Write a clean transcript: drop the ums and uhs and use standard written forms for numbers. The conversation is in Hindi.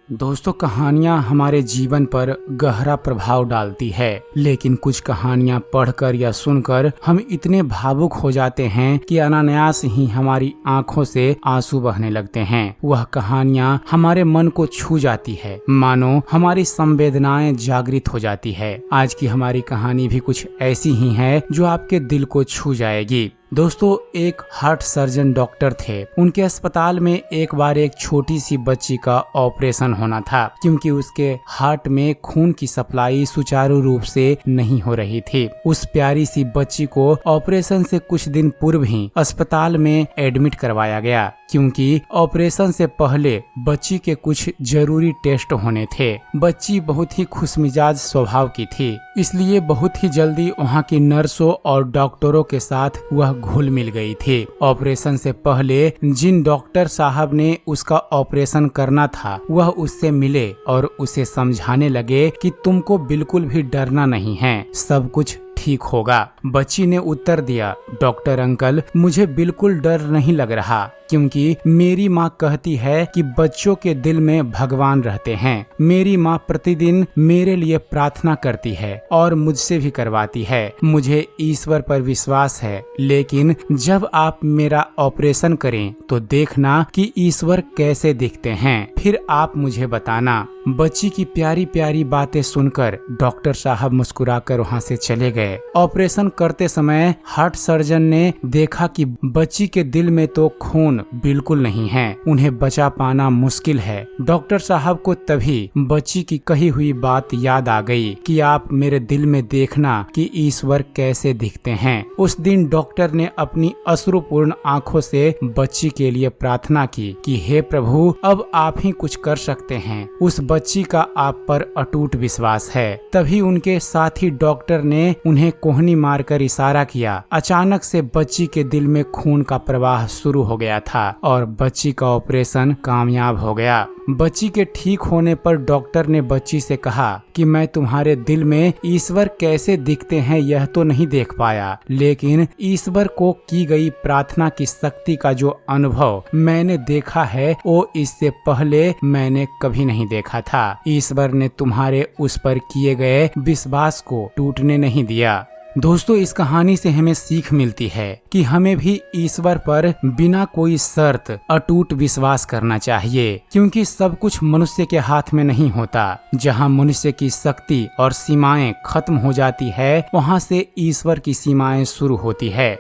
दोस्तों, कहानियां हमारे जीवन पर गहरा प्रभाव डालती है, लेकिन कुछ कहानियां पढ़कर या सुनकर हम इतने भावुक हो जाते हैं कि अनायास ही हमारी आंखों से आंसू बहने लगते हैं। वह कहानियां हमारे मन को छू जाती है, मानो हमारी संवेदनाएं जागृत हो जाती है। आज की हमारी कहानी भी कुछ ऐसी ही है जो आपके दिल को छू जाएगी। दोस्तों, एक हार्ट सर्जन डॉक्टर थे। उनके अस्पताल में एक बार एक छोटी सी बच्ची का ऑपरेशन होना था, क्योंकि उसके हार्ट में खून की सप्लाई सुचारू रूप से नहीं हो रही थी। उस प्यारी सी बच्ची को ऑपरेशन से कुछ दिन पूर्व ही अस्पताल में एडमिट करवाया गया, क्योंकि ऑपरेशन से पहले बच्ची के कुछ जरूरी टेस्ट होने थे। बच्ची बहुत ही खुशमिजाज स्वभाव की थी, इसलिए बहुत ही जल्दी वहाँ की नर्सों और डॉक्टरों के साथ वह घुल मिल गई थी। ऑपरेशन से पहले जिन डॉक्टर साहब ने उसका ऑपरेशन करना था, वह उससे मिले और उसे समझाने लगे कि तुमको बिल्कुल भी डरना नहीं है, सब कुछ ठीक होगा। बच्ची ने उत्तर दिया, डॉक्टर अंकल, मुझे बिल्कुल डर नहीं लग रहा, क्योंकि मेरी माँ कहती है कि बच्चों के दिल में भगवान रहते हैं। मेरी माँ प्रतिदिन मेरे लिए प्रार्थना करती है और मुझसे भी करवाती है। मुझे ईश्वर पर विश्वास है, लेकिन जब आप मेरा ऑपरेशन करें तो देखना कि ईश्वर कैसे दिखते हैं, फिर आप मुझे बताना। बच्ची की प्यारी प्यारी बातें सुनकर डॉक्टर साहब मुस्कुराकर वहाँ से चले गए। ऑपरेशन करते समय हार्ट सर्जन ने देखा कि बच्ची के दिल में तो खून बिल्कुल नहीं है, उन्हें बचा पाना मुश्किल है। डॉक्टर साहब को तभी बच्ची की कही हुई बात याद आ गई कि आप मेरे दिल में देखना कि ईश्वर कैसे दिखते हैं। उस दिन डॉक्टर ने अपनी अश्रुपूर्ण आंखों से बच्ची के लिए प्रार्थना की कि हे प्रभु, अब आप ही कुछ कर सकते हैं। उस बच्ची का आप पर अटूट विश्वास है। तभी उनके साथी डॉक्टर ने उन्हें कोहनी मारकर इशारा किया। अचानक से बच्ची के दिल में खून का प्रवाह शुरू हो गया था और बच्ची का ऑपरेशन कामयाब हो गया। बच्ची के ठीक होने पर डॉक्टर ने बच्ची से कहा कि मैं तुम्हारे दिल में ईश्वर कैसे दिखते हैं यह तो नहीं देख पाया, लेकिन ईश्वर को की गई प्रार्थना की शक्ति का जो अनुभव मैंने देखा है, वो इससे पहले मैंने कभी नहीं देखा था। ईश्वर ने तुम्हारे उस पर किए गए विश्वास को टूटने नहीं दिया। दोस्तों, इस कहानी से हमें सीख मिलती है कि हमें भी ईश्वर पर बिना कोई शर्त अटूट विश्वास करना चाहिए, क्योंकि सब कुछ मनुष्य के हाथ में नहीं होता। जहां मनुष्य की शक्ति और सीमाएं खत्म हो जाती है, वहां से ईश्वर की सीमाएं शुरू होती है।